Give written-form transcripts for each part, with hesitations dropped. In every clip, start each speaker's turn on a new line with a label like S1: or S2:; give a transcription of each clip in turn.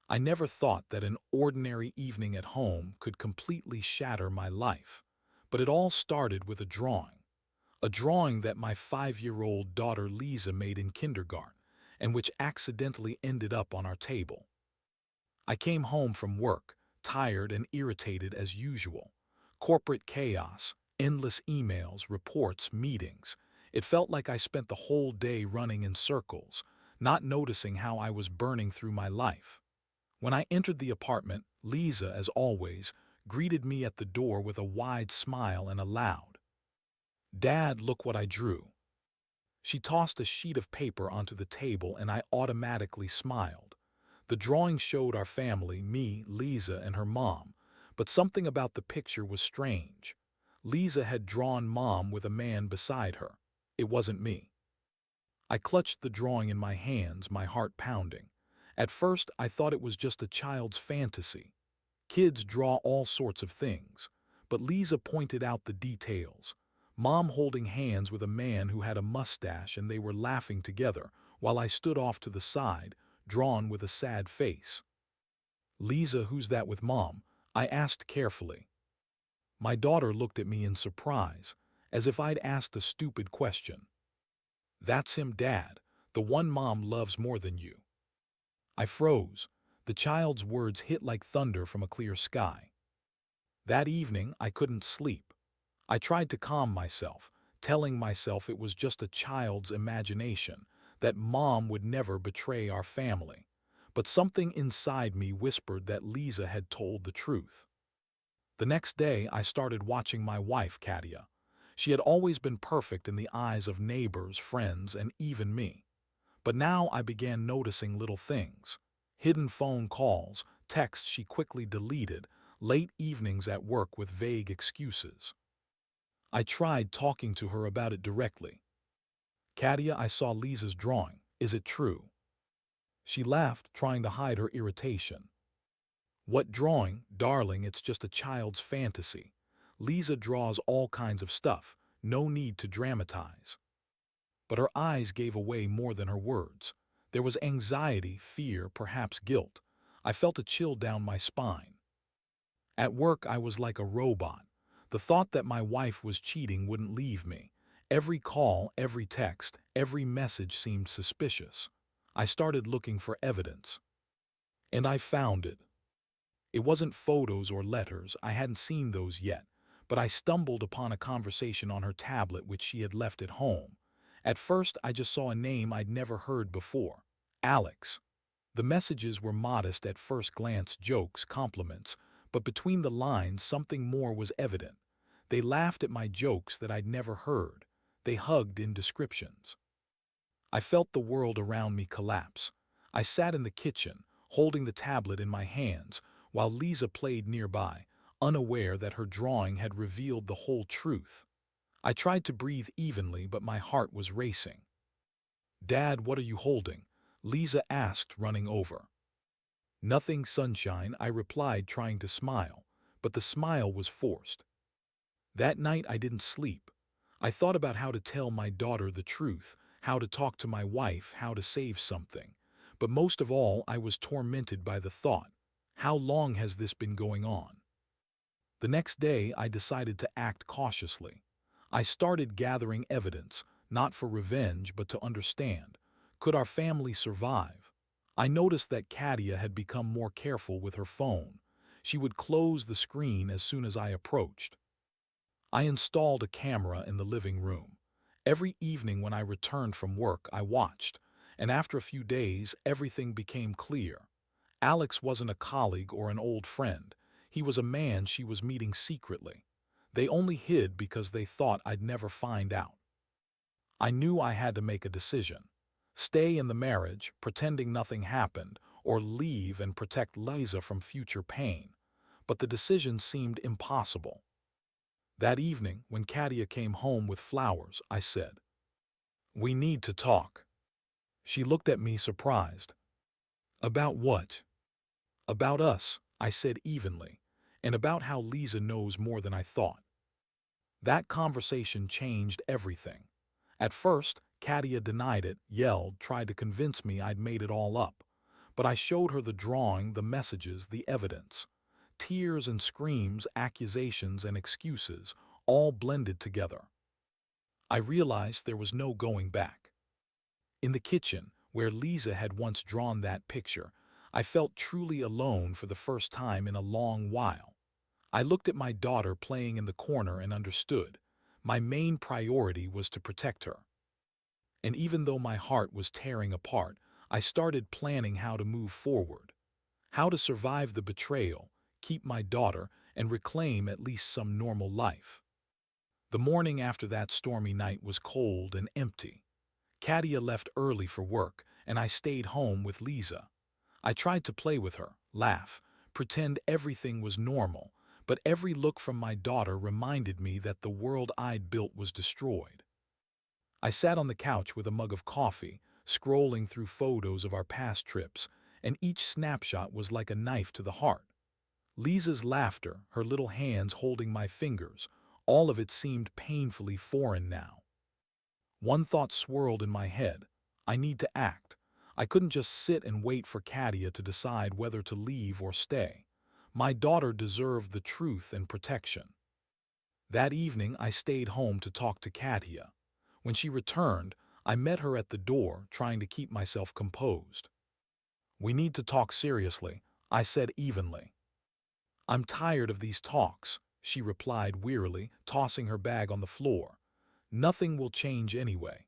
S1: I never thought that an ordinary evening at home could completely shatter my life. But it all started with a drawing. A drawing that my 5-year-old daughter Lisa made in kindergarten, and which accidentally ended up on our table. I came home from work, tired and irritated as usual. Corporate chaos, endless emails, reports, meetings. It felt like I spent the whole day running in circles, not noticing how I was burning through my life. When I entered the apartment, Lisa, as always, greeted me at the door with a wide smile and a loud, "Dad, look what I drew." She tossed a sheet of paper onto the table and I automatically smiled. The drawing showed our family, me, Lisa, and her mom, but something about the picture was strange. Lisa had drawn Mom with a man beside her. It wasn't me. I clutched the drawing in my hands, my heart pounding. At first, I thought it was just a child's fantasy. Kids draw all sorts of things. But Lisa pointed out the details. Mom holding hands with a man who had a mustache and they were laughing together, while I stood off to the side, drawn with a sad face. "Lisa, who's that with Mom?" I asked carefully. My daughter looked at me in surprise, as if I'd asked a stupid question. "That's him, Dad, the one Mom loves more than you." I froze. The child's words hit like thunder from a clear sky. That evening, I couldn't sleep. I tried to calm myself, telling myself it was just a child's imagination, that Mom would never betray our family. But something inside me whispered that Lisa had told the truth. The next day, I started watching my wife, Katia. She had always been perfect in the eyes of neighbors, friends, and even me. But now I began noticing little things. Hidden phone calls, texts she quickly deleted, late evenings at work with vague excuses. I tried talking to her about it directly. "Katia, I saw Lisa's drawing. Is it true?" She laughed, trying to hide her irritation. "What drawing? Darling, it's just a child's fantasy. Lisa draws all kinds of stuff. No need to dramatize." But her eyes gave away more than her words. There was anxiety, fear, perhaps guilt. I felt a chill down my spine. At work, I was like a robot. The thought that my wife was cheating wouldn't leave me. Every call, every text, every message seemed suspicious. I started looking for evidence. And I found it. It wasn't photos or letters, I hadn't seen those yet, but I stumbled upon a conversation on her tablet which she had left at home. At first, I just saw a name I'd never heard before. Alex. The messages were modest at first glance, jokes, compliments, but between the lines something more was evident. They laughed at my jokes that I'd never heard. They hugged in descriptions. I felt the world around me collapse. I sat in the kitchen, holding the tablet in my hands, while Lisa played nearby, unaware that her drawing had revealed the whole truth. I tried to breathe evenly, but my heart was racing. "Dad, what are you holding?" Lisa asked, running over. "Nothing, sunshine," I replied, trying to smile, but the smile was forced. That night I didn't sleep. I thought about how to tell my daughter the truth, how to talk to my wife, how to save something. But most of all, I was tormented by the thought, how long has this been going on? The next day, I decided to act cautiously. I started gathering evidence, not for revenge, but to understand. Could our family survive? I noticed that Katia had become more careful with her phone. She would close the screen as soon as I approached. I installed a camera in the living room. Every evening when I returned from work, I watched, and after a few days, everything became clear. Alex wasn't a colleague or an old friend. He was a man she was meeting secretly. They only hid because they thought I'd never find out. I knew I had to make a decision. Stay in the marriage, pretending nothing happened, or leave and protect Liza from future pain. But the decision seemed impossible. That evening, when Katia came home with flowers, I said, "We need to talk." She looked at me surprised. "About what?" "About us," I said evenly, "and about how Lisa knows more than I thought." That conversation changed everything. At first, Katia denied it, yelled, tried to convince me I'd made it all up. But I showed her the drawing, the messages, the evidence. Tears and screams, accusations and excuses, all blended together. I realized there was no going back. In the kitchen, where Lisa had once drawn that picture, I felt truly alone for the first time in a long while. I looked at my daughter playing in the corner and understood. My main priority was to protect her. And even though my heart was tearing apart, I started planning how to move forward, how to survive the betrayal, keep my daughter, and reclaim at least some normal life. The morning after that stormy night was cold and empty. Katia left early for work, and I stayed home with Lisa. I tried to play with her, laugh, pretend everything was normal, but every look from my daughter reminded me that the world I'd built was destroyed. I sat on the couch with a mug of coffee, scrolling through photos of our past trips, and each snapshot was like a knife to the heart. Lisa's laughter, her little hands holding my fingers, all of it seemed painfully foreign now. One thought swirled in my head. I need to act. I couldn't just sit and wait for Katia to decide whether to leave or stay. My daughter deserved the truth and protection. That evening, I stayed home to talk to Katia. When she returned, I met her at the door, trying to keep myself composed. "We need to talk seriously," I said evenly. "I'm tired of these talks," she replied wearily, tossing her bag on the floor. "Nothing will change anyway."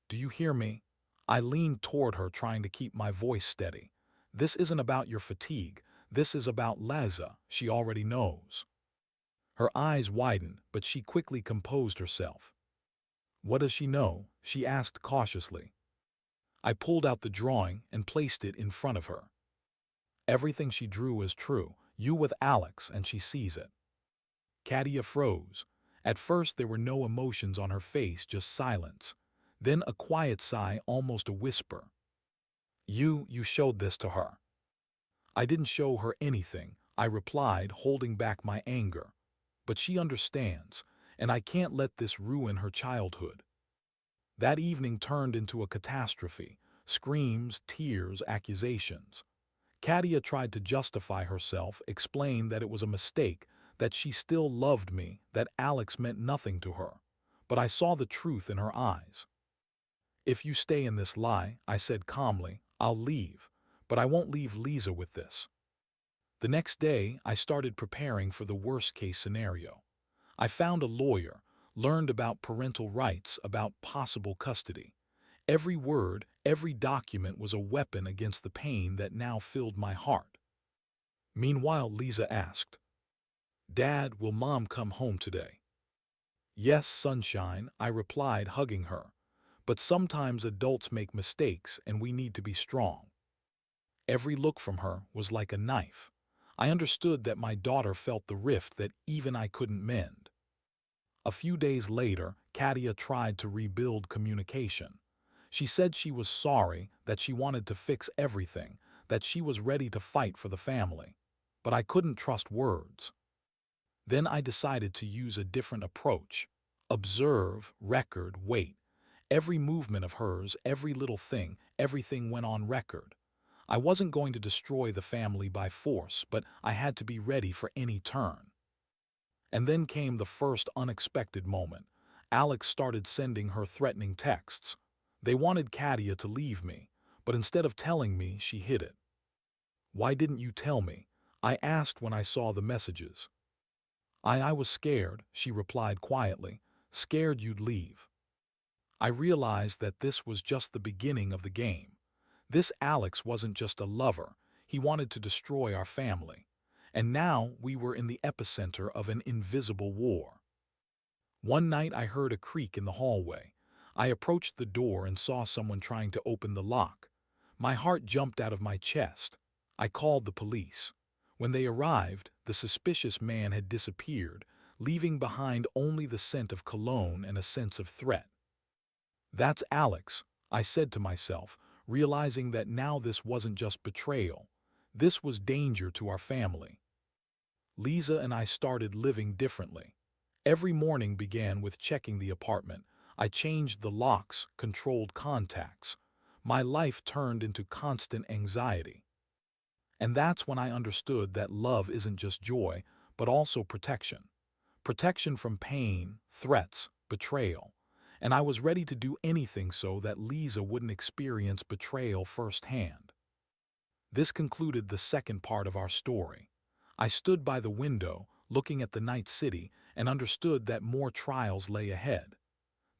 S1: "Do you hear me?" I leaned toward her, trying to keep my voice steady. "This isn't about your fatigue. This is about Liza. She already knows." Her eyes widened, but she quickly composed herself. "What does she know?" she asked cautiously. I pulled out the drawing and placed it in front of her. "Everything she drew is true. You with Alex, and she sees it." Katia froze. At first there were no emotions on her face, just silence. Then a quiet sigh, almost a whisper. You showed this to her." "I didn't show her anything," I replied, holding back my anger. "But she understands, and I can't let this ruin her childhood." That evening turned into a catastrophe. Screams, tears, accusations. Katia tried to justify herself, explain that it was a mistake, that she still loved me, that Alex meant nothing to her. But I saw the truth in her eyes. "If you stay in this lie," I said calmly, "I'll leave. But I won't leave Lisa with this." The next day, I started preparing for the worst-case scenario. I found a lawyer, learned about parental rights, about possible custody. Every word, every document was a weapon against the pain that now filled my heart. Meanwhile, Lisa asked, "Dad, will Mom come home today?" "Yes, sunshine," I replied, hugging her. "But sometimes adults make mistakes and we need to be strong." Every look from her was like a knife. I understood that my daughter felt the rift that even I couldn't mend. A few days later, Katia tried to rebuild communication. She said she was sorry, that she wanted to fix everything, that she was ready to fight for the family. But I couldn't trust words. Then I decided to use a different approach. Observe, record, wait. Every movement of hers, every little thing, everything went on record. I wasn't going to destroy the family by force, but I had to be ready for any turn. And then came the first unexpected moment. Alex started sending her threatening texts. They wanted Katia to leave me, but instead of telling me, she hid it. "Why didn't you tell me?" I asked when I saw the messages. I was scared," she replied quietly, "scared you'd leave." I realized that this was just the beginning of the game. This Alex wasn't just a lover, he wanted to destroy our family. And now we were in the epicenter of an invisible war. One night I heard a creak in the hallway. I approached the door and saw someone trying to open the lock. My heart jumped out of my chest. I called the police. When they arrived, the suspicious man had disappeared, leaving behind only the scent of cologne and a sense of threat. "That's Alex," I said to myself, realizing that now this wasn't just betrayal. This was danger to our family. Lisa and I started living differently. Every morning began with checking the apartment. I changed the locks, controlled contacts. my life turned into constant anxiety. And that's when I understood that love isn't just joy, but also protection. Protection from pain, threats, betrayal. And I was ready to do anything so that Lisa wouldn't experience betrayal firsthand. This concluded the second part of our story. I stood by the window, looking at the night city, and understood that more trials lay ahead.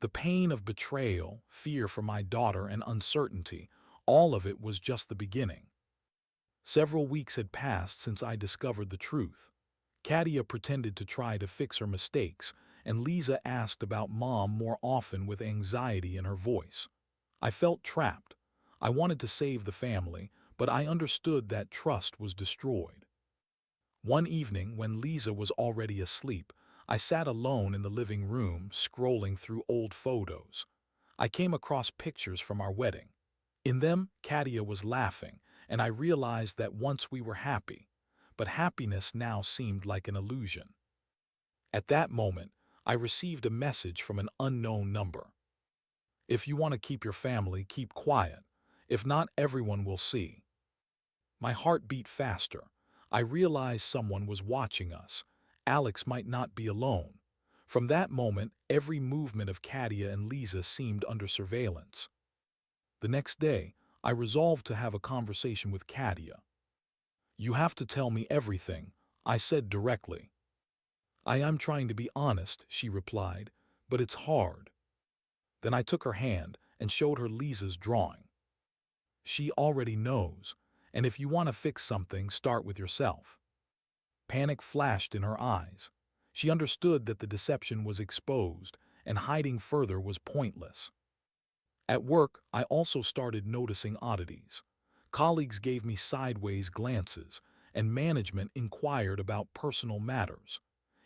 S1: The pain of betrayal, fear for my daughter, and uncertainty, all of it was just the beginning. Several weeks had passed since I discovered the truth. Katia pretended to try to fix her mistakes, and Lisa asked about Mom more often with anxiety in her voice. I felt trapped. I wanted to save the family, but I understood that trust was destroyed. One evening, when Lisa was already asleep, I sat alone in the living room, scrolling through old photos. I came across pictures from our wedding. In them, Katia was laughing, and I realized that once we were happy, but happiness now seemed like an illusion. At that moment, I received a message from an unknown number. If you want to keep your family, keep quiet. If not, everyone will see. My heart beat faster. I realized someone was watching us. Alex might not be alone. From that moment, every movement of Katia and Lisa seemed under surveillance. The next day, I resolved to have a conversation with Katia. You have to tell me everything, I said directly. I am trying to be honest, she replied, but it's hard. Then I took her hand and showed her Lisa's drawing. She already knows, and if you want to fix something, start with yourself. Panic flashed in her eyes. She understood that the deception was exposed, and hiding further was pointless. At work, I also started noticing oddities. Colleagues gave me sideways glances, and management inquired about personal matters.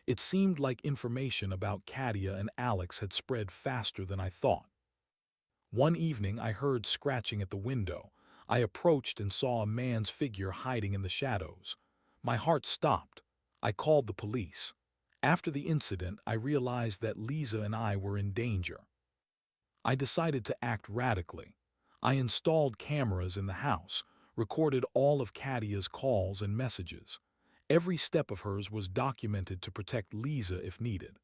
S1: It seemed like information about Katia and Alex had spread faster than I thought. One evening, I heard scratching at the window. I approached and saw a man's figure hiding in the shadows. My heart stopped. I called the police. After the incident, I realized that Lisa and I were in danger. I decided to act radically. I installed cameras in the house, recorded all of Katia's calls and messages. Every step of hers was documented to protect Lisa if needed.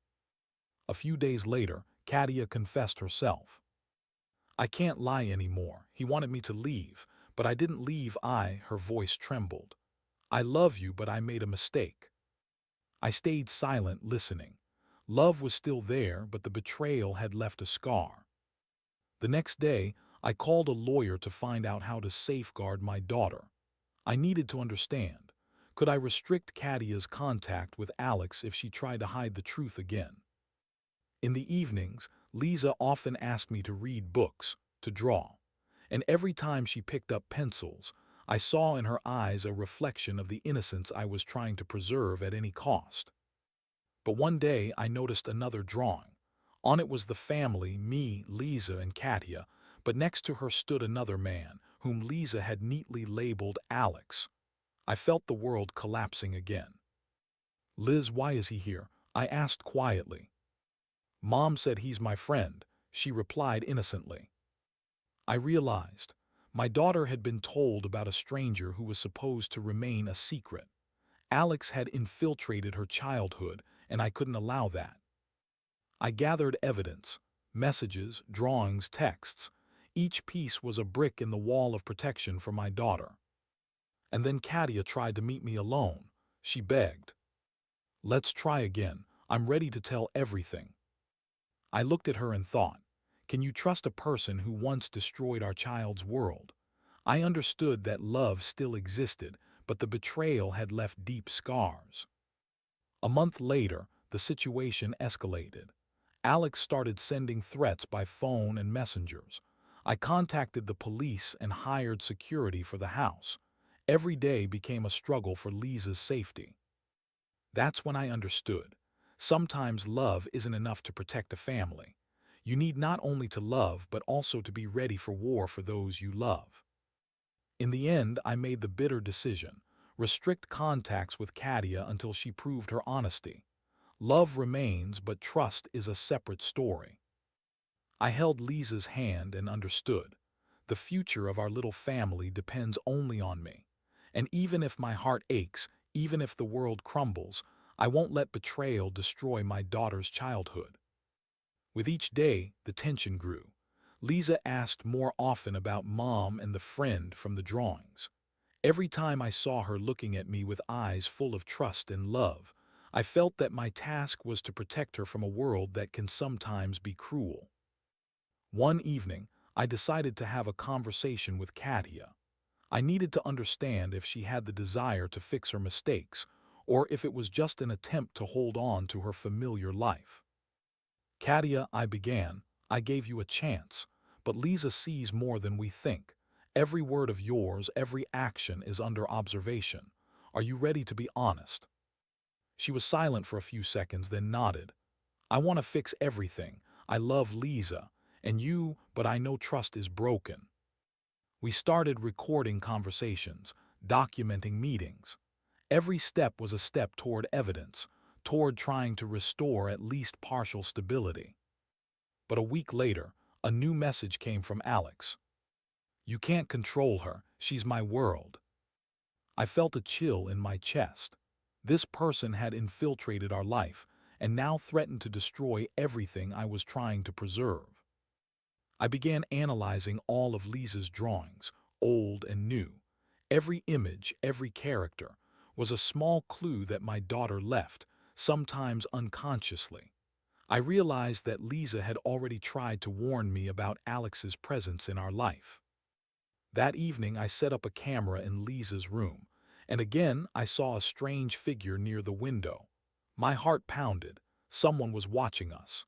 S1: A few days later, Katia confessed herself. I can't lie anymore. He wanted me to leave, but I didn't leave. Her voice trembled. I love you, but I made a mistake. I stayed silent, listening. Love was still there, but the betrayal had left a scar. The next day, I called a lawyer to find out how to safeguard my daughter. I needed to understand. Could I restrict Katia's contact with Alex if she tried to hide the truth again? In the evenings, Lisa often asked me to read books, to draw. And every time she picked up pencils, I saw in her eyes a reflection of the innocence I was trying to preserve at any cost. But one day I noticed another drawing. On it was the family, me, Lisa, and Katia, but next to her stood another man, whom Lisa had neatly labeled Alex. I felt the world collapsing again. Liz, why is he here? I asked quietly. Mom said he's my friend, she replied innocently. I realized. My daughter had been told about a stranger who was supposed to remain a secret. Alex had infiltrated her childhood, and I couldn't allow that. I gathered evidence, messages, drawings, texts. Each piece was a brick in the wall of protection for my daughter. And then Katia tried to meet me alone. She begged. Let's try again. I'm ready to tell everything. I looked at her and thought, can you trust a person who once destroyed our child's world? I understood that love still existed, but the betrayal had left deep scars. A month later, the situation escalated. Alex started sending threats by phone and messengers. I contacted the police and hired security for the house. Every day became a struggle for Lisa's safety. That's when I understood. Sometimes love isn't enough to protect a family. You need not only to love, but also to be ready for war for those you love. In the end, I made the bitter decision. Restrict contacts with Katia until she proved her honesty. Love remains, but trust is a separate story. I held Lisa's hand and understood. The future of our little family depends only on me. And even if my heart aches, even if the world crumbles, I won't let betrayal destroy my daughter's childhood. With each day, the tension grew. Lisa asked more often about Mom and the friend from the drawings. Every time I saw her looking at me with eyes full of trust and love, I felt that my task was to protect her from a world that can sometimes be cruel. One evening, I decided to have a conversation with Katia. I needed to understand if she had the desire to fix her mistakes, or if it was just an attempt to hold on to her familiar life. Katia, I began, I gave you a chance, but Lisa sees more than we think. Every word of yours, every action is under observation. Are you ready to be honest? She was silent for a few seconds, then nodded. I want to fix everything. I love Lisa, and you, but I know trust is broken. We started recording conversations, documenting meetings. Every step was a step toward evidence, toward trying to restore at least partial stability. But a week later, a new message came from Alex. You can't control her, she's my world. I felt a chill in my chest. This person had infiltrated our life and now threatened to destroy everything I was trying to preserve. I began analyzing all of Lisa's drawings, old and new. Every image, every character, was a small clue that my daughter left, sometimes unconsciously. I realized that Lisa had already tried to warn me about Alex's presence in our life. That evening I set up a camera in Lisa's room, and again I saw a strange figure near the window. My heart pounded. Someone was watching us.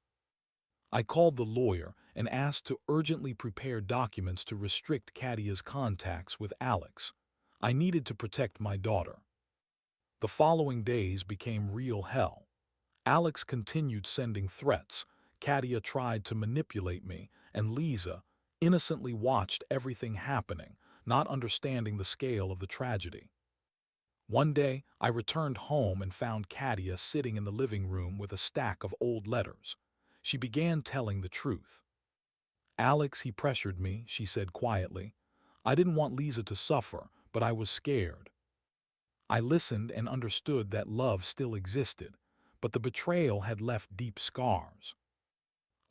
S1: I called the lawyer and asked to urgently prepare documents to restrict Katia's contacts with Alex. I needed to protect my daughter. The following days became real hell. Alex continued sending threats, Katia tried to manipulate me, and Lisa innocently watched everything happening, not understanding the scale of the tragedy. One day, I returned home and found Katia sitting in the living room with a stack of old letters. She began telling the truth. Alex, he pressured me, she said quietly. I didn't want Lisa to suffer, but I was scared. I listened and understood that love still existed, but the betrayal had left deep scars.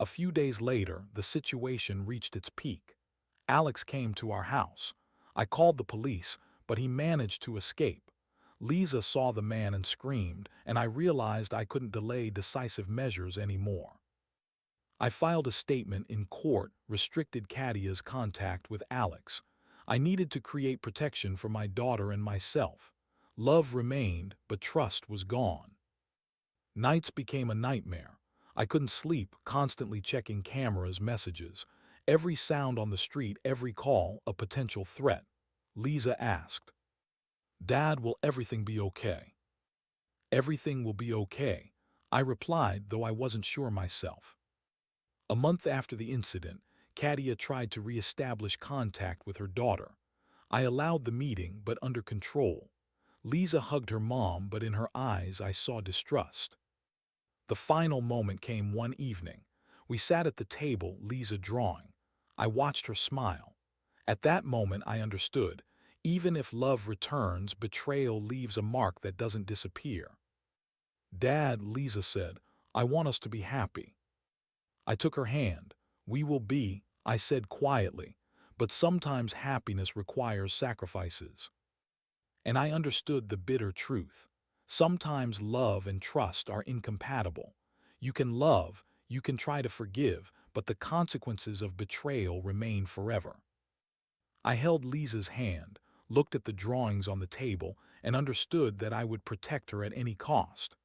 S1: A few days later, the situation reached its peak. Alex came to our house. I called the police, but he managed to escape. Lisa saw the man and screamed, and I realized I couldn't delay decisive measures anymore. I filed a statement in court, restricted Katia's contact with Alex. I needed to create protection for my daughter and myself. Love remained, but trust was gone. Nights became a nightmare. I couldn't sleep, constantly checking cameras, messages. Every sound on the street, every call, a potential threat. Lisa asked, Dad, will everything be okay? Everything will be okay, I replied, though I wasn't sure myself. A month after the incident, Katia tried to re-establish contact with her daughter. I allowed the meeting, but under control. Lisa hugged her mom, but in her eyes I saw distrust. The final moment came one evening. We sat at the table, Lisa drawing. I watched her smile. At that moment I understood. Even if love returns, betrayal leaves a mark that doesn't disappear. Dad, Lisa said, I want us to be happy. I took her hand. We will be, I said quietly, but sometimes happiness requires sacrifices. And I understood the bitter truth. Sometimes love and trust are incompatible. You can love, you can try to forgive, but the consequences of betrayal remain forever. I held Lisa's hand, looked at the drawings on the table, and understood that I would protect her at any cost.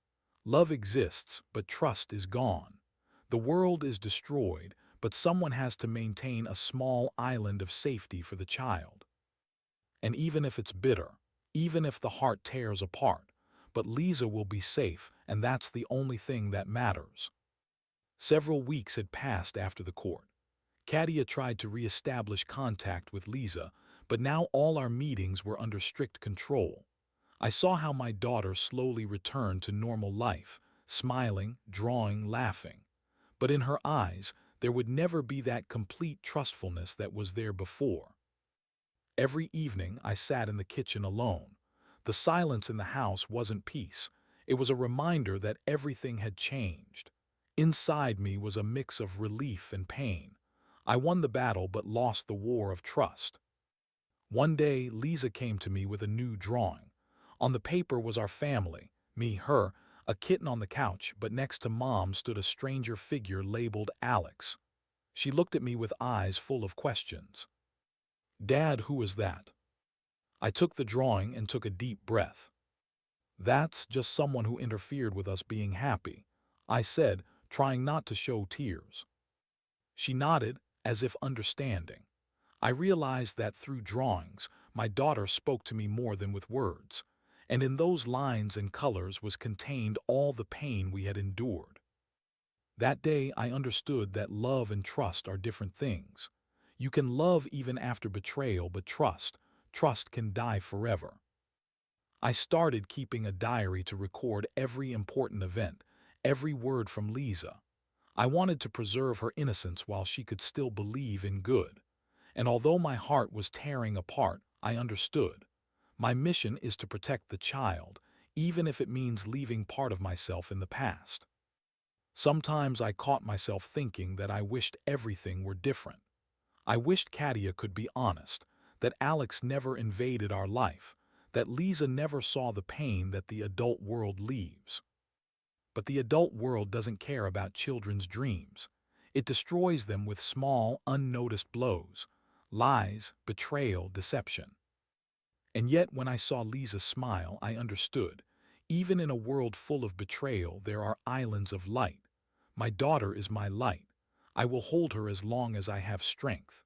S1: Love exists, but trust is gone. The world is destroyed, but someone has to maintain a small island of safety for the child. And even if it's bitter, even if the heart tears apart, but Lisa will be safe, and that's the only thing that matters. Several weeks had passed after the court. Katia tried to re-establish contact with Lisa, but now all our meetings were under strict control. I saw how my daughter slowly returned to normal life, smiling, drawing, laughing. But in her eyes, There would never be that complete trustfulness that was there before. Every evening I sat in the kitchen alone. The silence in the house wasn't peace. It was a reminder that everything had changed. Inside me was a mix of relief and pain. I won the battle but lost the war of trust. One day, Lisa came to me with a new drawing. On the paper was our family, me, her, a kitten on the couch, but next to Mom stood a stranger figure labeled Alex. She looked at me with eyes full of questions. "Dad, who is that?" I took the drawing and took a deep breath. "That's just someone who interfered with us being happy," I said, trying not to show tears. She nodded, as if understanding. I realized that through drawings, my daughter spoke to me more than with words, and in those lines and colors was contained all the pain we had endured. That day I understood that love and trust are different things. You can love even after betrayal, but trust can die forever. I started keeping a diary to record every important event, every word from Lisa. I wanted to preserve her innocence while she could still believe in good. And although my heart was tearing apart, I understood. My mission is to protect the child, even if it means leaving part of myself in the past. Sometimes I caught myself thinking that I wished everything were different. I wished Katia could be honest, that Alex never invaded our life, that Lisa never saw the pain that the adult world leaves. But the adult world doesn't care about children's dreams. It destroys them with small, unnoticed blows: lies, betrayal, deception. And yet when I saw Lisa smile, I understood. Even in a world full of betrayal, there are islands of light. My daughter is my light. I will hold her as long as I have strength.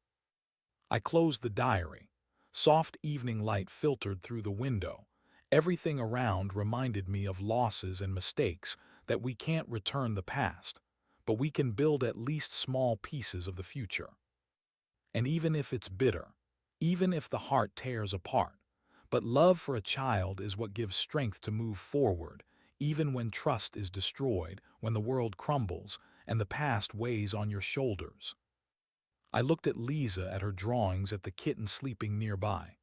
S1: I closed the diary. Soft evening light filtered through the window. Everything around reminded me of losses and mistakes, that we can't return the past, but we can build at least small pieces of the future. And even if it's bitter, even if the heart tears apart, but love for a child is what gives strength to move forward, even when trust is destroyed, when the world crumbles, and the past weighs on your shoulders. I looked at Lisa, at her drawings, at the kitten sleeping nearby.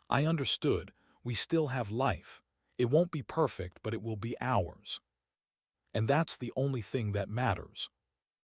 S1: I understood. We still have life. It won't be perfect, but it will be ours. And that's the only thing that matters.